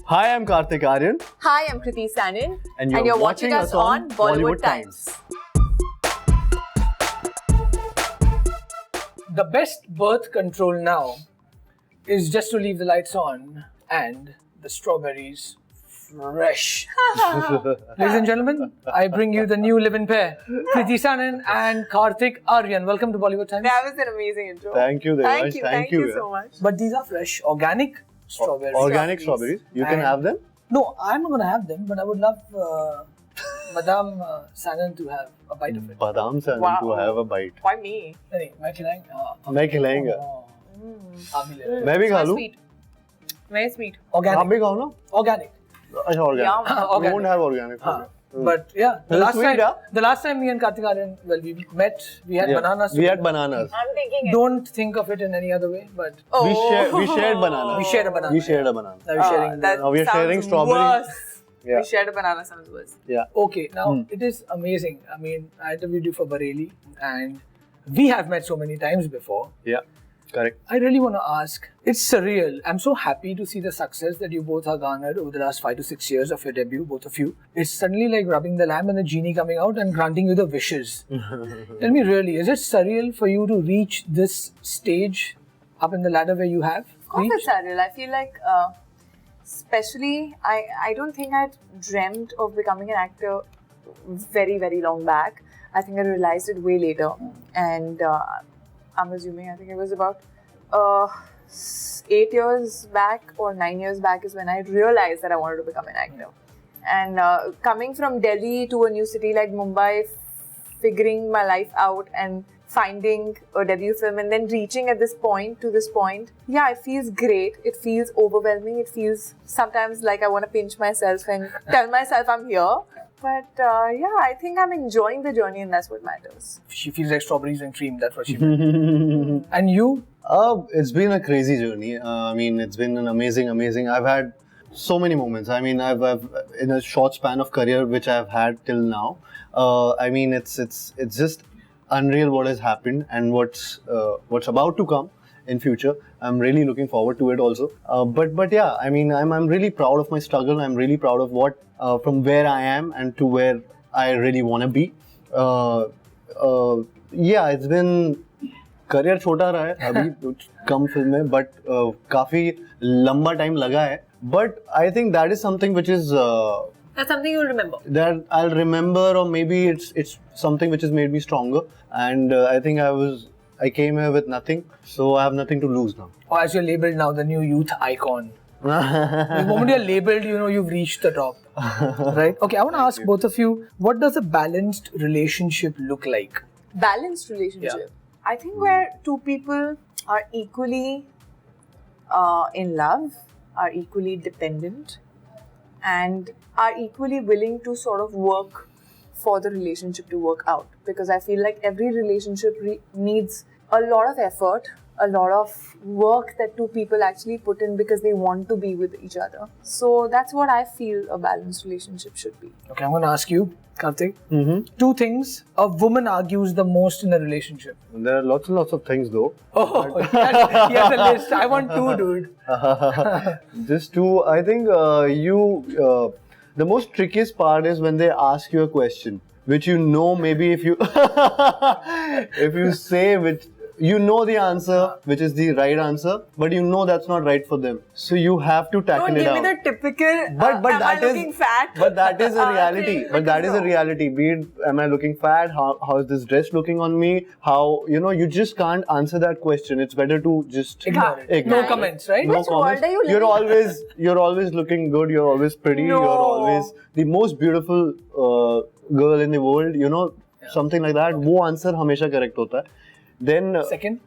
Hi, I'm Karthik Aryan. Hi, I'm Kriti Sanin. And you're watching us on Bollywood Times. The best birth control now is just to leave the lights on and the strawberries fresh. Ladies and gentlemen, I bring you the new live-in pair, Kriti Sanin and Karthik Aryan. Welcome to Bollywood Times. That was an amazing intro. Thank you, Devansh. Thank you so much. But these are fresh, organic strawberries. Organic strawberries. You can And- have them. No, I'm not going to have them, but I would love Madame Sanin to have a bite of it. Badam se Wow. to have a bite. Why me? नहीं, मैं खिलाएंगे. मैं खिलाएंगा. आप भी ले लो. मैं भी खा It's लूं. sweet. Very sweet. आप Organic. भी खाओ ना. Organic. अच्छा organic. Yum. We Organic. won't have organic. Huh. But yeah, It's sweet, huh? the last time me and Karthik Aryan, well, we met, we had bananas. We had together. bananas. I'm thinking it. Don't think of it in any other way, but Oh. We shared bananas. we shared a banana. We shared a banana. Now we're sharing. That Now we are sounds sharing strawberry. worse. Yeah. We shared a banana sounds worse. Yeah. Okay, now it is amazing. I mean, I interviewed you for Bareilly, and we have met so many times before. Yeah. Correct. I really want to ask, it's surreal. I'm so happy to see the success that you both have garnered over the last 5 to 6 years of your debut, both of you. It's suddenly like rubbing the lamp and the genie coming out and granting you the wishes. Tell me really, is it surreal for you to reach this stage up in the ladder where you have Of course reached? it's surreal. I feel like, especially, I don't think I'd dreamt of becoming an actor very, very long back. I think I realized it way later. And I'm assuming, I think it was about 8 years back or 9 years back is when I realized that I wanted to become an actor. And coming from Delhi to a new city like Mumbai, figuring my life out and finding a debut film and then reaching at this point to this point, yeah, it feels great. It feels overwhelming. It feels sometimes like I want to pinch myself and tell myself I'm here. But yeah, I think I'm enjoying the journey and that's what matters. She feels like strawberries and cream, that's what she meant. And you? It's been a crazy journey. I mean, it's been an amazing. I've had so many moments. I mean, I've in a short span of career which I've had till now. I mean, it's just unreal what has happened and what's about to come in future. I'm really looking forward to it also. But yeah, I mean, I'm really proud of my struggle. I'm really proud of what from where I am and to where I really want to be. Yeah, it's been career छोटा रहा है अभी कम film है but काफी लंबा time लगा है but I think that is something which is That's something you'll remember. that I'll remember or maybe it's something which has made me stronger and I think I came here with nothing so I have nothing to lose now. Or as you're labeled now, the new youth icon. The moment you're labeled, you know you've reached the top. Right? Okay, I want to ask both of you, what does a balanced relationship look like? Balanced relationship. Yeah. I think where two people are equally in love, are equally dependent, and are equally willing to sort of work for the relationship to work out. Because I feel like every relationship needs a lot of effort, a lot of work that two people actually put in because they want to be with each other. So that's what I feel a balanced relationship should be. Okay, I'm going to ask you, Karthik. Mm-hmm. 2 things a woman argues the most in a relationship. There are lots and lots of things though. Oh, he has a list. I want 2, dude. Just to, I think the most trickiest part is when they ask you a question, which you know maybe if you say which you know the answer, which is the right answer, but you know that's not right for them. So you have to tackle Don't it give out. me the typical. But am I that is looking fat? But that is a reality. thing, But that is a no. reality. Be it, am I looking fat? How is this dress looking on me? How you just can't answer that question. It's better to just Ignore it. No Nice. comments, right? No Which world comments. are you You're always looking good. You're always pretty. No. You're always the most beautiful girl in the world. You know, something like that. वो answer हमेशा correct होता है. Then Second,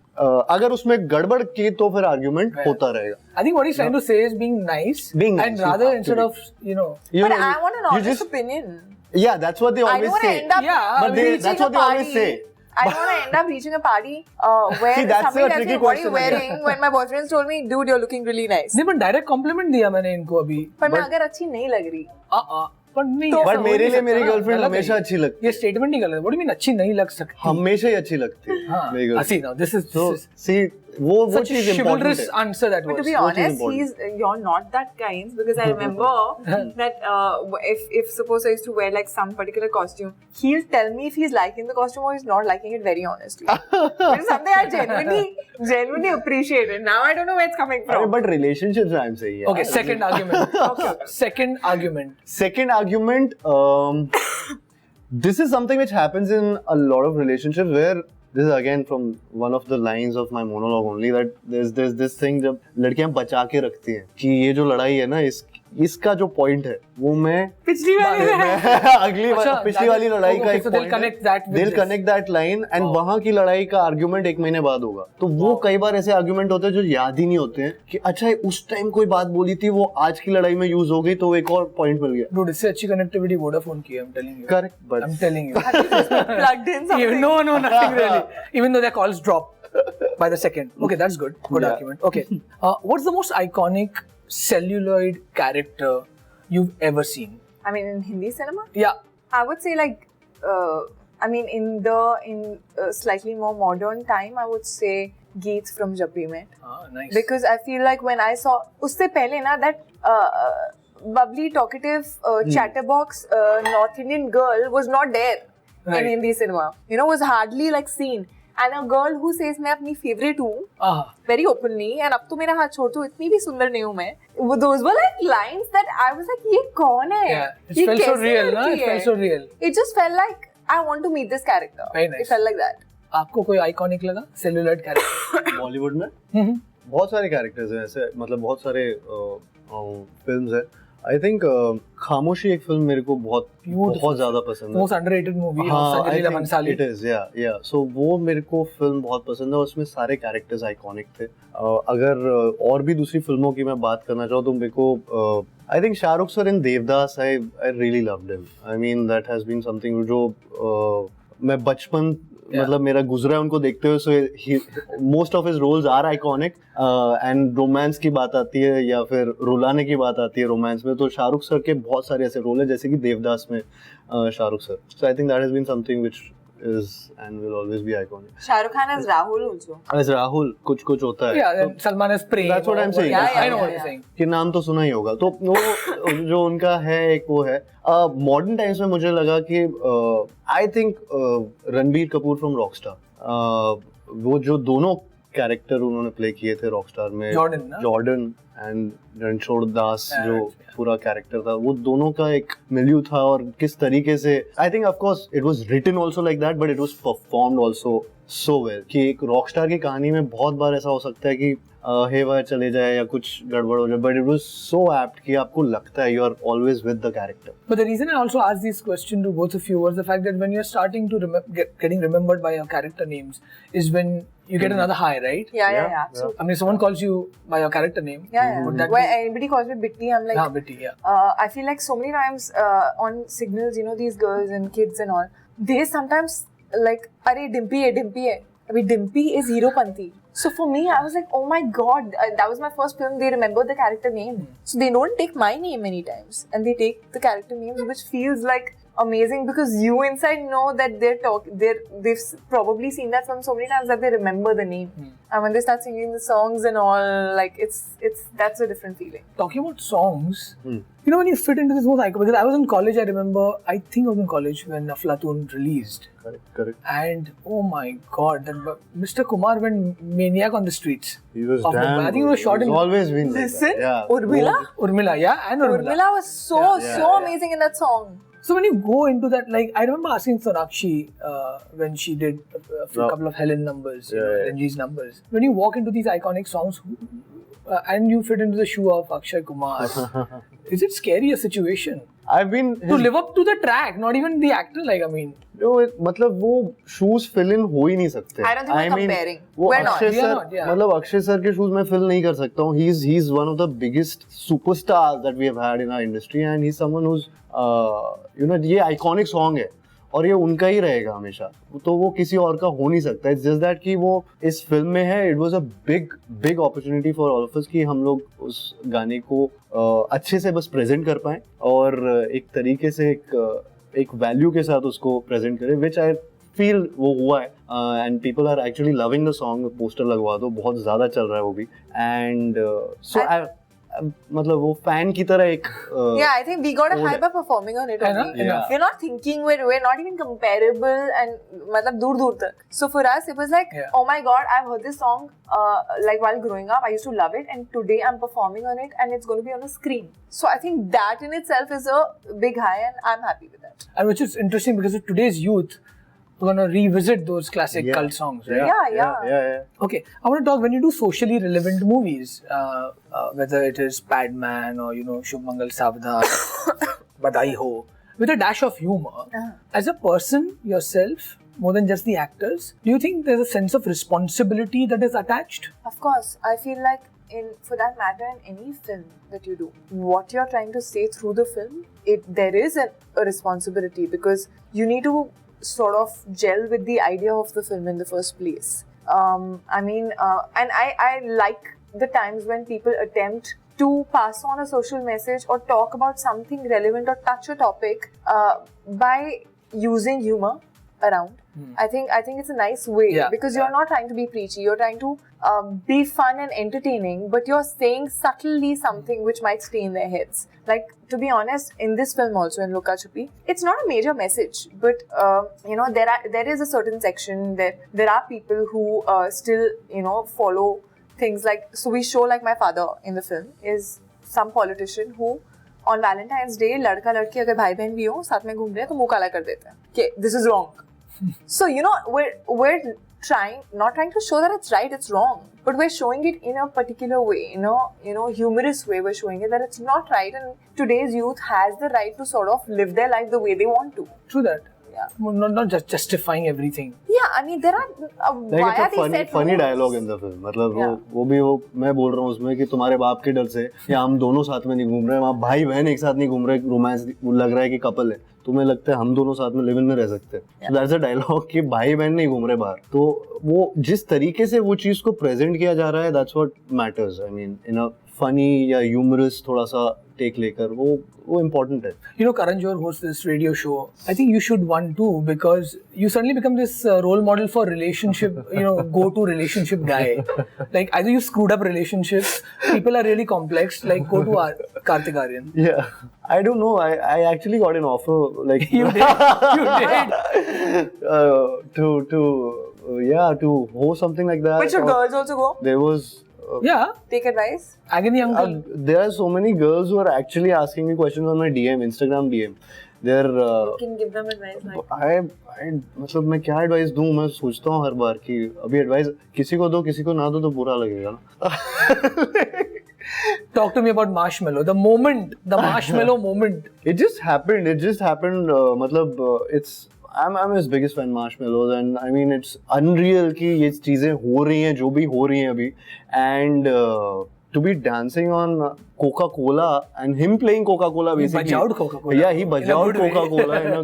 अगर उसमें गड़बड़ की तो फिर argument होता रहेगा. I think what he's trying to say is being nice. Being nice, And you rather have to instead be. of, you know. You But know, I want an you honest just opinion. yeah, that's what they I always don't want to say. end up Yeah, But reaching that's what a they party. always say. I don't want to end up reaching a party where See, that's somebody a tells tricky me, what are you question again. wearing? When my boyfriend told me, dude, you're looking really nice. नहीं, but direct compliment दिया मैंने इनको अभी. पर मैं अगर अच्छी नहीं लग रही, पर नहीं. तो- ऐसा But हो मेरे नहीं लिए सकता मेरी ना, गर्लफ्रेंड गलत है हमेशा ये. अच्छी लगती ये है. स्टेटमेंट नहीं गलत है. What do you mean अच्छी नहीं लग सकती? हमेशा ही अच्छी लगती है हाँ. मेरी See, girlfriend. now this is So see, वो Such a चीज important chivalrous है. answer that But to was. be What is honest, you're not that kind, because I remember that if suppose I used to wear like some particular costume, he'll tell me if he's liking the costume or he's not liking it very honestly. Which is something I genuinely appreciated. Now I don't know where it's coming अरे from. but relationships I'm saying. Yeah. Okay, second argument. Okay. Second argument. Second argument, this is something which happens in a lot of relationships where this is again from one of the lines of my monologue only, that there's this thing जब लड़कियां बचा के रखती हैं कि ये जो लड़ाई है ना इसका जो पॉइंट है वो मैं पिछली वाली पिछली वाली लड़ाई का एक they'll connect that with they'll this. connect that line and वहाँ की लड़ाई का आर्गुमेंट 1 महीने बाद होगा. तो वो कई बार ऐसे आर्गुमेंट होते हैं जो याद ही नहीं होते हैं कि अच्छा उस टाइम कोई बात बोली थी वो आज की लड़ाई में यूज हो गई तो एक और पॉइंट मिल गया. Dude, इससे अच्छी connectivity Vodafone की है, I'm telling you. Correct, but I'm telling you. plugged in something. No, nothing really. Even though their calls drop by the second. Okay, that's good. Good Yeah. argument. Okay. What's the most iconic celluloid character you've ever seen? I mean, in Hindi cinema, Yeah. I would say like, I mean, in slightly more modern time, I would say Geets from Jab We Met. Nice. Because I feel like when I saw usse pehle na that bubbly, talkative, chatterbox North Indian girl was not there Right. in Hindi cinema. You know, was hardly like seen. And a girl who says मैं अपनी favorite हूँ very openly, and अब तो मेरा हाथ छोड़ दो, इतनी भी सुंदर नहीं हूँ मैं. Those were like lines that I was like, ये कौन है? Yeah. It ये felt so कैसे real, ना? लड़की It felt है? so real. It just felt like I want to meet this character. Very nice. It felt like that. आपको कोई आइकॉनिक लगा celluloid character? बॉलीवुड में बहुत सारे कैरेक्टर्स हैं ऐसे, मतलब बहुत सारे फिल्म्स हैं. आई थिंक खामोशी एक फिल्म मेरे को बहुत ज्यादा पसंद है. Most underrated movie of हाँ, Sanjay Leela Bhansali. it is, yeah. So वो मेरे को फिल्म बहुत पसंद है और उसमें सारे कैरेक्टर्स आइकॉनिक थे. अगर और भी दूसरी फिल्मों की मैं बात करना चाहूँ तो मेरे को I think Shahrukh sir in Devdas I really loved him. I mean that has been something जो मैं बचपन मतलब मेरा गुजरा है उनको देखते हुए. So most of his roles are iconic and romance की बात आती है या फिर रुलाने की बात आती है रोमांस में तो शाहरुख सर के बहुत सारे ऐसे रोल हैं जैसे कि देवदास में Shahrukh sir. So I think that has been something which is and will always be iconic. Shah Rukh Khan as Rahul also. As Rahul कुछ होता है. Yeah, Salman as Prem. That's what I'm saying. Yeah, I know what yeah. you're saying. कि नाम तो सुना ही होगा. तो वो जो उनका है एक वो है. मॉडर्न टाइम्स में मुझे लगा कि I think Ranbir Kapoor from Rockstar, वो जो दोनों कैरेक्टर उन्होंने प्ले किए थे रॉकस्टार में, जॉर्डन एंड रणछोड़ दास जो पूरा कैरेक्टर था, वो दोनों का एक मिल्यू था. और किस तरीके से I think of course it was written also like that but it was performed also so well कि एक रॉकस्टार की कहानी में बहुत बार ऐसा हो सकता है कि हेवा चले जाए या कुछ गड़बड़ हो जाए, but it was so apt कि आपको लगता है you are always with the character. But the reason I also asked this question to both of you was the fact that when you're starting to getting remembered by your character names is when you get another high, right? Yeah. I mean, if someone calls you by your character name, Yeah. would that When anybody calls me Bitty, I'm like, Bitty, yeah. I feel like so many times on signals, you know, these girls and kids and all, they sometimes like, "Arey Dimpy hai." I mean, Dimpy is Heropanti. So for me, I was like, oh my god, that was my first film. They remember the character name, so they don't take my name many times, and they take the character names, which feels like amazing because you inside know that they've probably seen that film so many times that they remember the name. And when they start singing the songs and all, like that's a different feeling. Talking about songs, you know, when you fit into this whole cycle, because I was in college, I remember, I think I was in college when Aflatun released. Correct. And oh my god, that Mr. Kumar went maniac on the streets. He was of damn Mumbai. I think he was shot in. Always been like Listen, that. Yeah. Urmila, yeah, and Urmila. Urmila was so amazing in that song. So when you go into that, like I remember asking Sonakshi when she did a couple of Helen numbers, Ranji's numbers. When you walk into these iconic songs and you fit into the shoe of Akshay Kumar, is it scary a situation? I've been to live up to the track, not even the actor. Like I mean, मतलब वो shoes fill in हो ही नहीं सकते. I don't think we're comparing. वो We're not. Akshay sir, मतलब Akshay sir के shoes में fill नहीं कर सकता हूँ. He is one of the biggest superstars that we have had in our industry, and he's someone who's you know, ये iconic song है और ये उनका ही रहेगा हमेशा, तो वो किसी और का हो नहीं सकता. इट्स जस्ट दैट कि वो इस फिल्म में है. It was a big opportunity for all of us कि हम लोग उस गाने को अच्छे से बस प्रेजेंट कर पाएं और एक तरीके से एक वैल्यू के साथ उसको प्रेजेंट करें, व्हिच आई feel वो हुआ है and people are actually loving the song. Poster लगवा दो, बहुत ज़्यादा चल रहा है वो भी and so मतलब वो फैन की तरह एक yeah, I think we got a hype by performing on it only. Yeah. We're not thinking, we're not even comparable and मतलब दूर दूर तक. So for us it was like, oh my god, I've heard this song like while growing up. I used to love it, and today I'm performing on it, and it's going to be on a screen. So I think that in itself is a big high, and I'm happy with that. And which is interesting because of today's youth, we're going to revisit those classic cult songs, right? Yeah. Okay, I want to talk when you do socially relevant movies, whether it is Padman or Shubh Mangal Savdhan, Badai Ho, with a dash of humor. As a person yourself, more than just the actors, do you think there's a sense of responsibility that is attached? Of course, I feel like for that matter, in any film that you do, what you're trying to say through the film, there is a responsibility, because you need to sort of gel with the idea of the film in the first place. And I like the times when people attempt to pass on a social message or talk about something relevant or touch a topic by using humor around. I think it's a nice way, because you're not trying to be preachy, you're trying to be fun and entertaining, but you're saying subtly something which might stay in their heads. Like, to be honest, in this film also, in Luka Chupi, it's not a major message, but there is a certain section that there are people who still follow things like, so we show like my father in the film is some politician who on Valentine's Day लड़का लड़की अगर भाई बहन भी हो साथ में घूम रहे हैं तो मुंह काला कर देते हैं कि this is wrong. So we're not trying to show that it's right, it's wrong, but we're showing it in a particular way, humorous way. We're showing it that it's not right, and today's youth has the right to sort of live their life the way they want to. True that. Yeah. Not just justifying everything. Yeah, I mean there are why are they set funny rules? dialogue in the film. मतलब वो मैं बोल रहा हूँ उसमें कि तुम्हारे बाप के डर से या हम दोनों साथ में नहीं घूम रहे हैं, वहाँ भाई बहन एक साथ नहीं घूम रहे, रोमांस लग रहा है कि कपल है, तुम्हें लगता है हम दोनों साथ में लिव इन में रह सकते हैं. दैट्स अ डायलॉग कि भाई बहन नहीं घूम रहे बाहर. तो वो जिस तरीके से वो चीज को प्रेजेंट किया जा रहा है, that's what matters. I mean in a funny या ह्यूमरस थोड़ा सा टेक लेकर वो important है. Karan Johar hosts this radio show. I think you should one too, because you suddenly become this role model for relationship, go-to relationship guy. Like either you screwed up relationships, people are really complex, like go to Kartik Aaryan. Yeah. I don't know. I actually got an offer, like You did. to host something like that. But should girls also go? There was. Take advice. Agony uncle. There are so many girls who are actually asking me questions on my DM, Instagram DM. You can give them advice. मतलब मैं क्या advice दूं, मैं सोचता हूँ हर बार कि अभी advice किसी को दो किसी को ना दो तो बुरा लगेगा ना. Talk to me about Marshmallow. The Marshmallow moment. It just happened. I'm his biggest fan, Marshmallows, and I mean it's unreal कि ये चीजें हो रही हैं जो भी हो रही हैं अभी, and to be dancing on Coca-Cola and him playing Coca-Cola basically. He bajawed Coca-Cola. Yeah, he bajawed Coca-Cola in a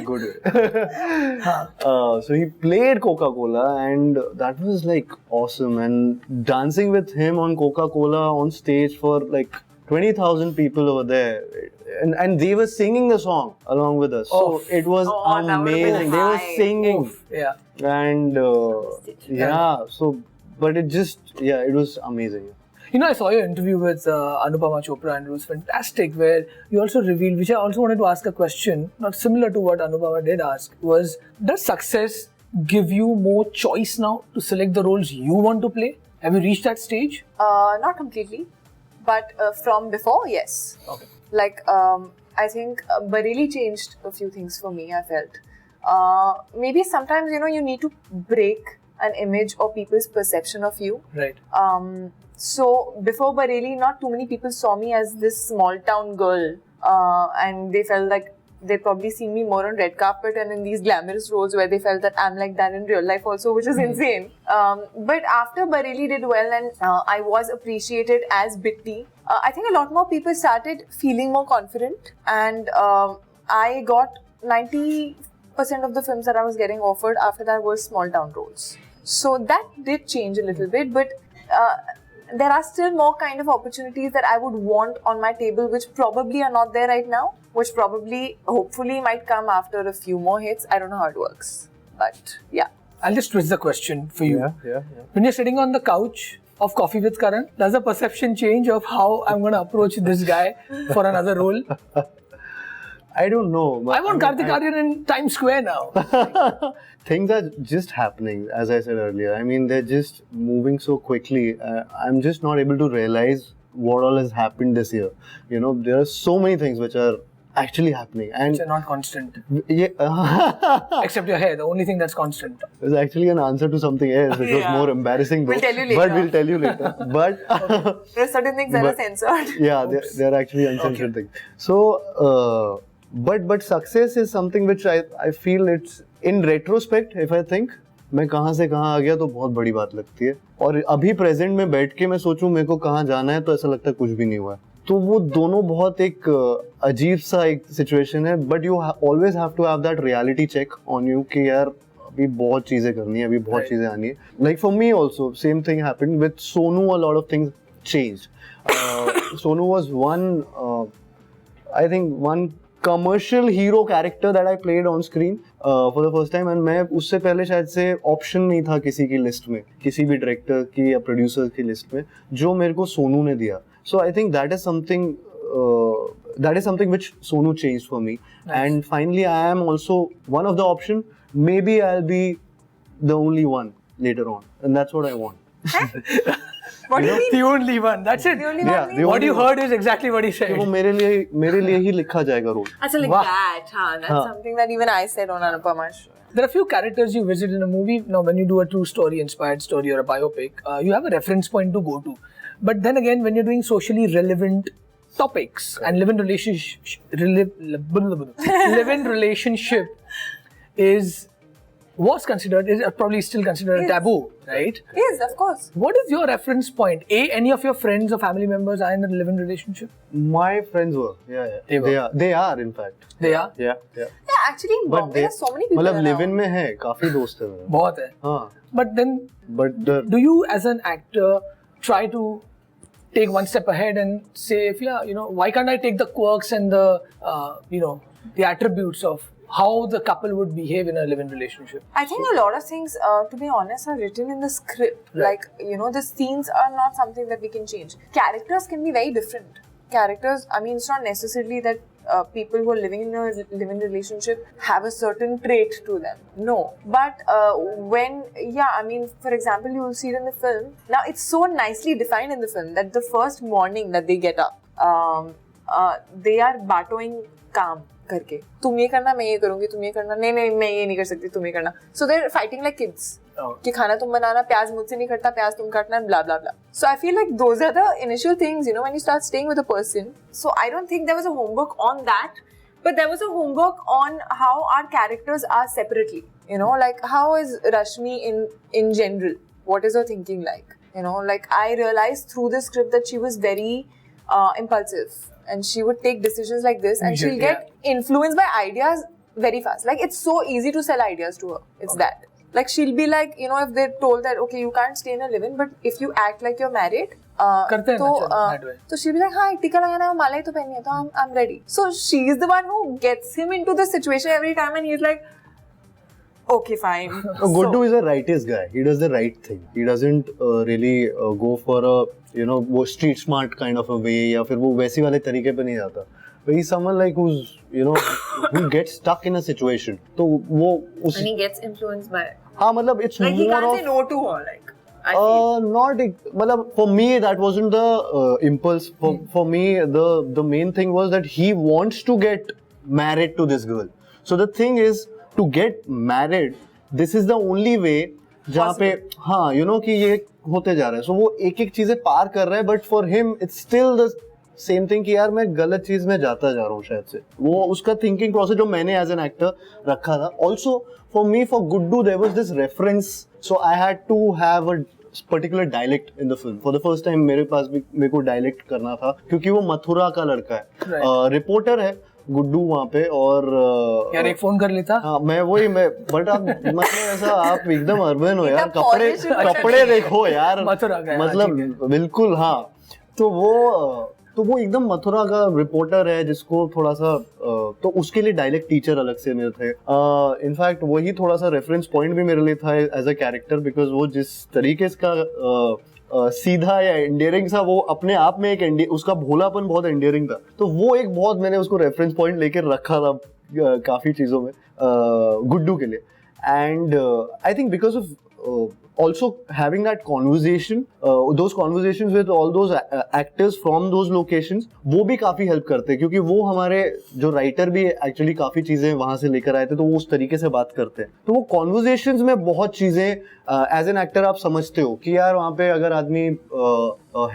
good way. So he played Coca-Cola, and that was like awesome. And dancing with him on Coca-Cola on stage for like 20,000 people over there. And they were singing the song along with us. So it was amazing. They were singing. Yeah. And it was amazing. I saw your interview with Anupama Chopra, and it was fantastic, where you also revealed, which I also wanted to ask a question, not similar to what Anupama did ask, was, does success give you more choice now to select the roles you want to play? Have you reached that stage? Not completely, but from before, yes. Okay. Like, I think Bareilly changed a few things for me, I felt. Maybe sometimes, you need to break an image or people's perception of you. Right. So, before Bareilly, not too many people saw me as this small town girl. And they felt like they'd probably seen me more on red carpet and in these glamorous roles where they felt that I'm like that in real life also, which is insane. But after Bareilly did well and I was appreciated as Bitty, I think a lot more people started feeling more confident, and I got 90% of the films that I was getting offered after that were small town roles. So that did change a little bit, but there are still more kind of opportunities that I would want on my table, which probably are not there right now, which probably, hopefully, might come after a few more hits. I don't know how it works, but yeah. I'll just twist the question for you. Yeah. When you're sitting on the couch of Coffee with Karan, does the perception change of how I'm going to approach this guy for another role? I don't know. I want Kartik Aaryan in Times Square now. Things are just happening, as I said earlier. I mean, they're just moving so quickly. I'm just not able to realize what all has happened this year. You know, there are so many things which are actually happening. And Which are not constant. yeah, Except your hair, the only thing that's constant. there's actually an answer to something else. It was Yeah. more embarrassing though. We'll tell you later. But we'll tell you later. But There are certain things that are But- censored. yeah, they're actually uncensored things. So, but success is something which I feel it's in retrospect. If I think मैं कहाँ से कहाँ आ गया तो बहुत बड़ी बात लगती है और अभी प्रेजेंट में बैठ के मैं सोचूं मेरे को कहाँ जाना है तो ऐसा लगता है कुछ भी नहीं हुआ है तो वो दोनों बहुत एक अजीब सा एक सिचुएशन है but you always have to have that reality check on you कि यार अभी बहुत चीजें करनी है अभी बहुत Right. चीजें आनी है like for me also same thing happened with Sonu a lot of things changed Sonu was I think one commercial hero character that I played on screen for the first time and मैं उससे पहले शायद से option नहीं था किसी की list में किसी भी डायरेक्टर की या प्रोड्यूसर की लिस्ट में जो मेरे को सोनू ने दिया so I think that is something which Sonu changed for me and finally I am also one of the option maybe I'll be the only one later on and that's what I want. What do you mean? The only one, that's it. The only Yeah, one? the What only you one. heard is exactly what he said. वो मेरे लिए ही लिखा जाएगा role Actually, like Wow. that, huh? That's Huh. something that even I said on Anupama's show. There are few characters you visit in a movie. Now, when you do a true story, inspired story, or a biopic, you have a reference point to go to. But then again, when you're doing socially relevant topics and live-in relationship was considered, is probably still considered a Yes. taboo, right? Yes, of course. What is your reference point? Any of your friends or family members are in a live-in relationship? My friends were they are in fact They are. yeah Yeah, actually, in Bombay, there are so many people मतलब around. Live in में है काफी दोस्त है मेरे बहुत है. हाँ But then, but do you as an actor try to take one step ahead and say, if why can't I take the quirks and the attributes of how the couple would behave in a live-in relationship? I think a lot of things, to be honest, are written in the script. Right. Like, the scenes are not something that we can change. Characters can be very different. Characters, I mean, it's not necessarily that people who are living in a live-in relationship have a certain trait to them. No. But for example, you will see it in the film. Now, it's so nicely defined in the film that the first morning that they get up, they are battling काम करके तुम ये करना मैं ये करूंगी तुम ये करना नहीं मैं ये नहीं कर सकती तुम ये करना so they are fighting like kids कि खाना तुम बनाना प्याज मुझसे नहीं कटता प्याज तुम काटना blah blah blah so I feel like those are the initial things when you start staying with a person so I don't think there was a homework on that but there was a homework on how our characters are separately like how is Rashmi in general what is her thinking like like I realized through the script that she was very impulsive and she would take decisions like this and she'll get influenced by ideas very fast. Like it's so easy to sell ideas to her. It's that. Like she'll be like, if they're told that, okay, you can't stay in a live-in, but if you act like you're married, करते हैं ना, चलो, that way. so she'll be like, हाँ, टीका लगाना है, माला ही तो पहननी है, तो I'm ready. So she's the one who gets him into the situation every time and he's like, okay, fine. Guddu is a righteous guy. He does the right thing. He doesn't really go for a वो street smart kind of a way या फिर वो वैसी वाले तरीके पे नहीं जाता. But he's someone like who's who gets stuck in a situation. तो वो उस And he gets influenced by it. हाँ मतलब it's Like more he can't of say no to her. Like I feel. not मतलब for me that wasn't the impulse. For me the main thing was that he wants to get married to this girl. So the thing is to get married. This is the only way जहाँ पे हाँ कि ये होते जा रहा है. So वो एक चीजें पार कर रहा है. But for him it's still the same thing कि यार मैं गलत चीज में जाता जा रहा हूँ शायद से. वो उसका thinking process जो मैंने as an actor रखा था. Also for me for Guddu there was this reference. So I had to have a particular dialect in the film. For the first time मेरे को dialect करना था क्योंकि वो मथुरा का लड़का है. Right. Reporter है गुड्डू वहाँ पे और यार एक फोन कर लेता. हाँ मैं बट आप मतलब ऐसा आप एकदम अर्बन हो यार, इतना कपड़े polish है, कपड़े देखो यार, मथुरा का है, मतलब बिल्कुल हाँ. तो वो एकदम मथुरा का रिपोर्टर है जिसको थोड़ा सा तो उसके लिए डायलेक्ट टीचर अलग से मेरे थे. इनफैक्ट वही थोड़ा सा रेफरेंस पॉइंट भी मेरे लिए था एज अ कैरेक्टर, बिकॉज वो जिस तरीके का सीधा या एंडियरिंग सा, वो अपने आप में एक उसका भोलापन बहुत एंडियरिंग था. तो वो एक बहुत मैंने उसको रेफरेंस पॉइंट लेकर रखा था काफी चीजों में गुड्डू के लिए. And I think because of also having that conversation, those conversations with all those actors from those locations, वो भी काफी हेल्प करते हैं, क्योंकि वो हमारे जो राइटर भी एक्चुअली काफी चीजें वहां से लेकर आए थे, तो वो उस तरीके से बात करते हैं. तो वो कॉन्वर्जेशंस में बहुत चीजें एज एन एक्टर आप समझते हो कि यार वहाँ पे अगर आदमी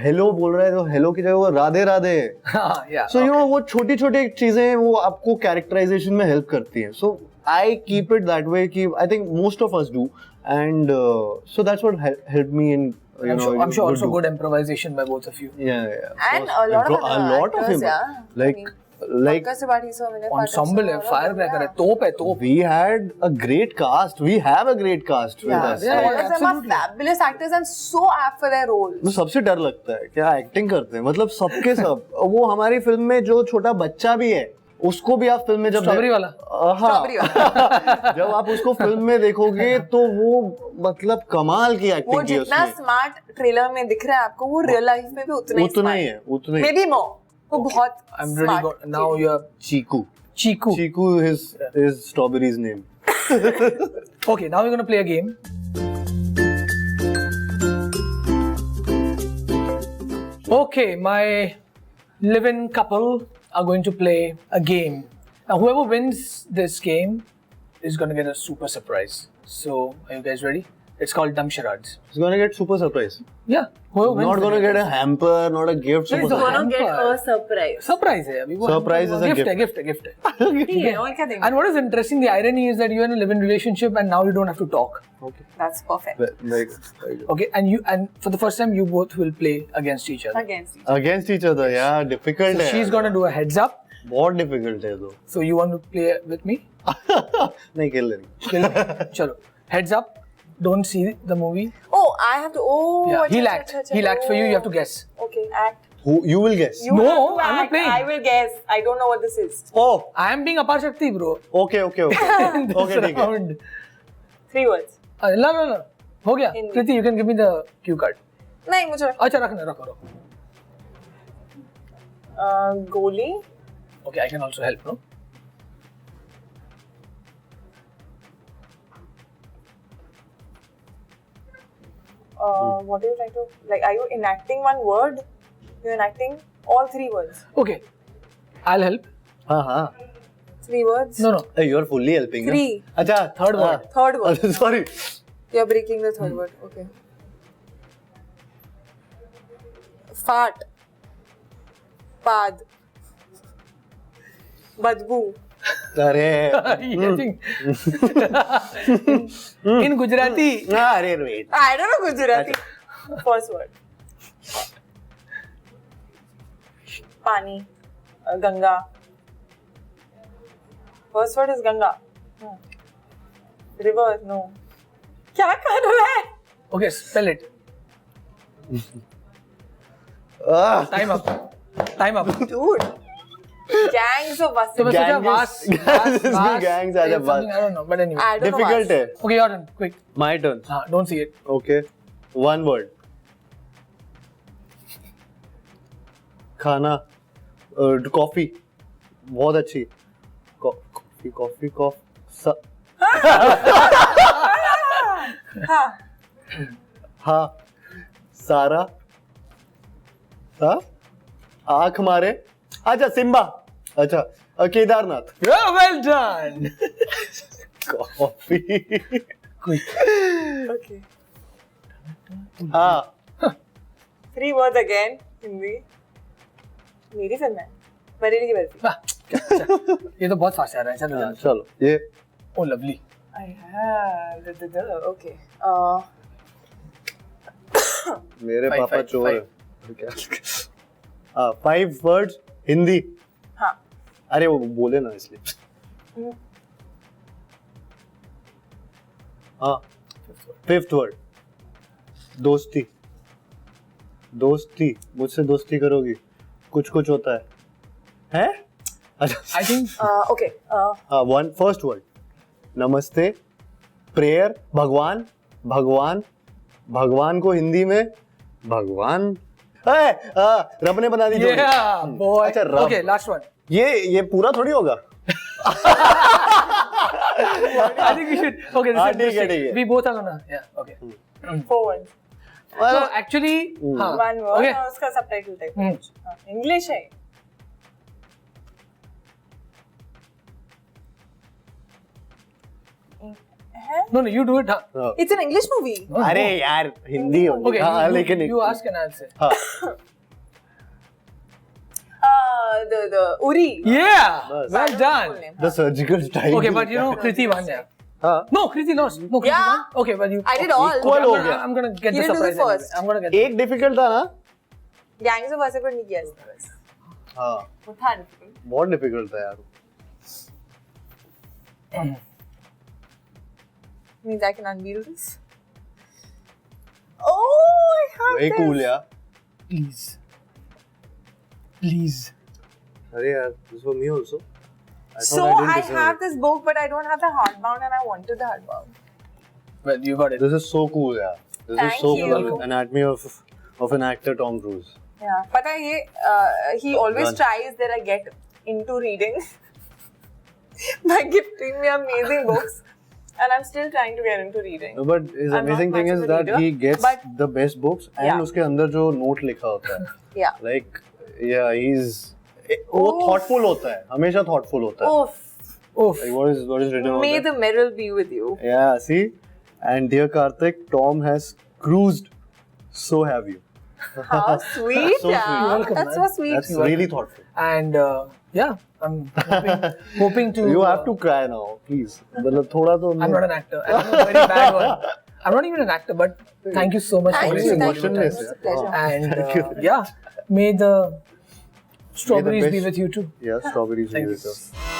हेलो बोल रहा है तो हेलो की जगह वो Radhe Radhe. So you know वो छोटी छोटी चीजें वो आपको कैरेक्टराइजेशन में हेल्प करती हैं. So I keep it that way कि I think most of us do. And so that's what helped me in. I'm sure also good improvisation by both of you. Yeah. And a lot of actors, yeah. Like ensemble है, firecracker है, तोप है, तोप. We had a great cast. We have a great cast with us. Yeah, all of them are fabulous actors and so apt for their roles. मुझे सबसे डर लगता है क्या एक्टिंग करते हैं, मतलब सबके सब. वो हमारी फिल्म में जो छोटा बच्चा भी है उसको भी आप फिल्म में जब स्ट्रॉबेरी वाला, हाँ जब आप उसको फिल्म में देखोगे तो वो मतलब कमाल की एक्टिंग की उसने. वो जितना स्मार्ट ट्रेलर में दिख रहा है आपको, वो रियल लाइफ में भी उतना ही है. May be more. वो बहुत I'm really good. Now you are Chiku is Strawberry's name. Okay, now we're going to play a game. Okay, my live-in couple are going to play a game. Now, whoever wins this game is going to get a super surprise. So, are you guys ready? It's called Dumb Charades. He's going to get super surprise. Yeah. Whoever wins. Not going to get a hamper, not a gift. He's going to get a surprise. Surprise है अभी वो. Surprise is a gift. Gift. ठीक है, और क्या देंगे? And what is interesting, the irony is that you're in a live-in relationship and now you don't have to talk. Okay. That's perfect. Very good. Okay, and for the first time you both will play against each other. Against each other, yeah, difficult. So she's going to do a heads up. बहुत difficult है तो. So you want to play with me? नहीं खेल रही. चलो, heads up. Don't see the movie. Oh, I have to. Oh, yeah. He'll act. He'll act for you. You have to guess. Okay, act. Who you will guess? You no, have to I'm not act. playing. I will guess. I don't know what this is. Oh, I am being Apar Shakti, bro. Okay. Okay, ठीक है. 3 words. No. हो गया. Kriti, you can give me the cue card. नहीं मुझे. अच्छा रखो. गोली. Okay, I can also help, no? What are you trying to, like, are you enacting one word? You're enacting all 3 words. Okay, I'll help. हाँ. 3 words? No. Hey, you're fully helping. 3. अच्छा, third word. Third word. Sorry. You're breaking the third word. Okay. Fart. Pad. Badboo. अरे in Gujarati. अरे wait. I don't know Gujarati. First word. Pani. Ganga. First word is Ganga. River. No. क्या कर रहा है? Okay, spell it. Time up. Dude. Gangs of buses. तो मैं सोचा वास. Gangs are the bus. I don't know, but anyway. I don't know Difficult है. Okay, your turn. Quick. My turn. Don't see it. Okay. One word. खाना. Coffee. बहुत अच्छी. Coffee. हाँ. सारा. हाँ. आँख मारे. अच्छा सिम्बा. अच्छा Kedarnath. Yeah, well done. Coffee. Quick. Okay. हाँ. 3 words again. हिंदी. मेरी फिल्म है. बरेली की बर्फी. ये तो बहुत फास्ट आ रहा है. चलो ये. Oh, lovely. I have. Okay. मेरे पापा चोर है. 5 words. हिंदी. हाँ. अरे वो बोले ना इसलिए. हाँ. Fifth word. दोस्ती. दोस्ती. मुझसे दोस्ती करोगी. कुछ कुछ होता है. हैं? I think Okay. हाँ, first word. नमस्ते. प्रेयर. भगवान. भगवान. भगवान को हिंदी में भगवान. रब ने बना दी जोड़ी. yeah, boy. अच्छा, रब. Okay, last one. ये पूरा थोड़ी होगा. I think we should. Okay, this is ठीक है. interesting. We both are gonna. Yeah. Okay. 4 words. So actually, हाँ. One word. Okay. और उसका subtitle type. English है. No, you do it. हाँ. हाँ. It's an English movie. अरे यार हिंदी होगी. Okay, हाँ, लेकिन you ask and I'll say. हाँ. The Uri. Yeah, बस. well done. The surgical strike. Okay, but you know, Kriti won, yeah. हाँ. No, Kriti lost. No, Kriti Yeah. won. Okay, but you. I did all. Equal हो गया. I'm gonna get You the didn't do surprise. the anyway. first. I'm gonna get. एक difficult था ना. Gangs of Wasseypur नहीं किया इसने बस. हाँ. वो था difficult. बहुत डिफिकल्ट था यार. Means I can undo this. Oh, I have Very this. cool यार. Please. Please. अरे यार, this for me also. So I have this book, but I don't have the hardbound, and I wanted the hardbound. Well, you got it. This is so cool यार. This Thank is so you. cool. Anatomy of an actor, Tom Cruise. Yeah, but he always Done. tries that I get into reading by gifting me amazing books, and I'm still trying to get into reading. No, but his I'm amazing not thing much is of a that reader, he gets but- the best books and Yeah. उसके अंदर जो note लिखा होता है. Yeah. Like, yeah, वो Oof. thoughtful होता है. हमेशा thoughtful होता है. Oof. Oof. Like, what is written on May that? the mirror be with you. Yeah, see? And dear Karthik, Tom has cruised. So have you. How sweet, So yeah. sweet. You're welcome, That's man. so sweet. That's really thoughtful. And yeah, I'm hoping to. You have to cry now, please. मतलब थोड़ा तो. I'm not an actor. I'm a very bad one. I'm not even an actor, but thank you so much for Thank gracing you, me thank with you. your It time. was a pleasure. And Thank you. yeah, may the strawberries be best- with you too. Yeah, strawberries. Thank with you. us.